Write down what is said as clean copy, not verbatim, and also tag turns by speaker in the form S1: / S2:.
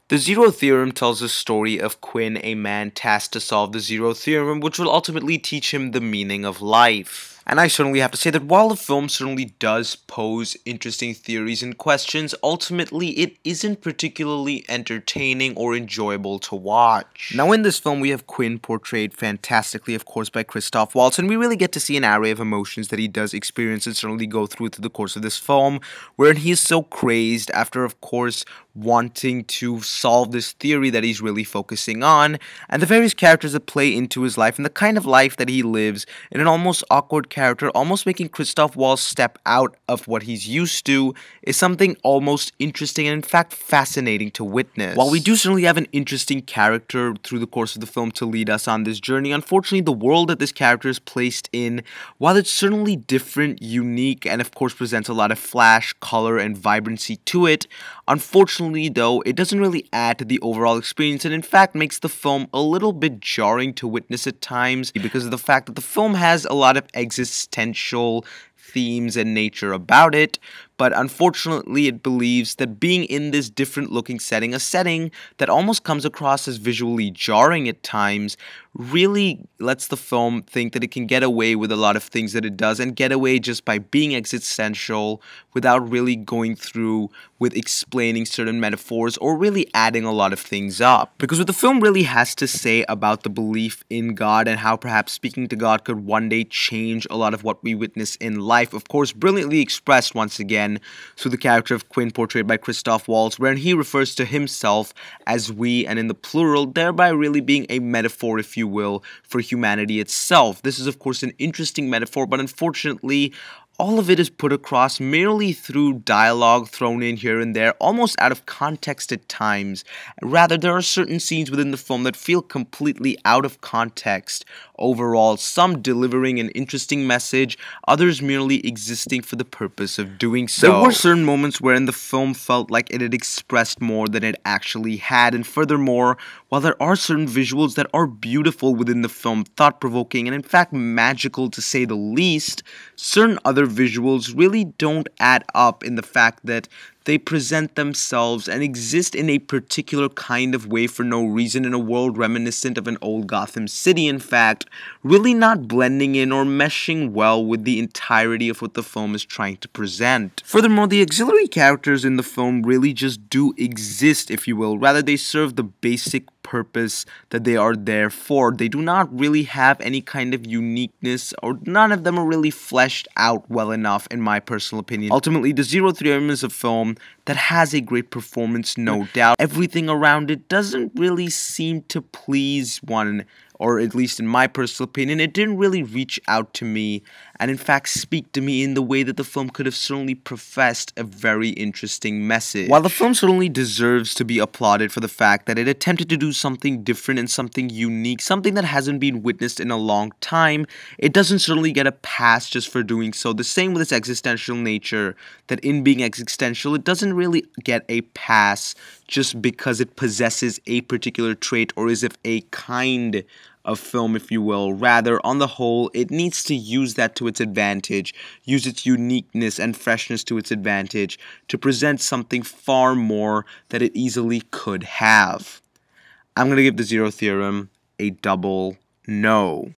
S1: The Zero Theorem tells the story of Qohen, a man tasked to solve the Zero Theorem, which will ultimately teach him the meaning of life. And I certainly have to say that while the film certainly does pose interesting theories and questions, ultimately it isn't particularly entertaining or enjoyable to watch. Now in this film we have Qohen portrayed fantastically, of course, by Christoph Waltz, and we really get to see an array of emotions that he does experience and certainly go through the course of this film, wherein he is so crazed after, of course, wanting to solve this theory that he's really focusing on, and the various characters that play into his life and the kind of life that he lives in an almost awkward character, almost making Christoph Waltz step out of what he's used to, is something almost interesting and in fact fascinating to witness. While we do certainly have an interesting character through the course of the film to lead us on this journey, unfortunately the world that this character is placed in, while it's certainly different, unique, and of course presents a lot of flash, color, and vibrancy to it, unfortunately though, it doesn't really add to the overall experience and in fact makes the film a little bit jarring to witness at times because of the fact that the film has a lot of existential themes and nature about it, but unfortunately it believes that being in this different looking setting, a setting that almost comes across as visually jarring at times, really lets the film think that it can get away with a lot of things that it does and get away just by being existential without really going through with explaining certain metaphors or really adding a lot of things up. Because what the film really has to say about the belief in God and how perhaps speaking to God could one day change a lot of what we witness in life, of course brilliantly expressed once again through the character of Qohen portrayed by Christoph Waltz, wherein he refers to himself as we and in the plural, thereby really being a metaphor, if you will, for humanity itself. This is of course an interesting metaphor, but unfortunately all of it is put across merely through dialogue thrown in here and there, almost out of context at times. Rather, there are certain scenes within the film that feel completely out of context overall, some delivering an interesting message, others merely existing for the purpose of doing so. There were certain moments wherein the film felt like it had expressed more than it actually had, and furthermore, while there are certain visuals that are beautiful within the film, thought-provoking, and in fact magical to say the least, certain other visuals really don't add up in the fact that they present themselves and exist in a particular kind of way for no reason in a world reminiscent of an old Gotham City, in fact, really not blending in or meshing well with the entirety of what the film is trying to present. Furthermore, the auxiliary characters in the film really just do exist, if you will. Rather, they serve the basic purpose that they are there for. They do not really have any kind of uniqueness, or none of them are really fleshed out well enough, in my personal opinion. Ultimately, the Zero Theorem is a film that has a great performance, no doubt. Everything around it doesn't really seem to please one, or at least in my personal opinion, it didn't really reach out to me and in fact speak to me in the way that the film could have certainly professed a very interesting message. While the film certainly deserves to be applauded for the fact that it attempted to do something different and something unique, something that hasn't been witnessed in a long time, it doesn't certainly get a pass just for doing so. The same with its existential nature, that in being existential, it doesn't really get a pass just because it possesses a particular trait or is of a kind of film, if you will. Rather, on the whole, it needs to use that to its advantage, use its uniqueness and freshness to its advantage to present something far more that it easily could have. I'm going to give the Zero Theorem a double no.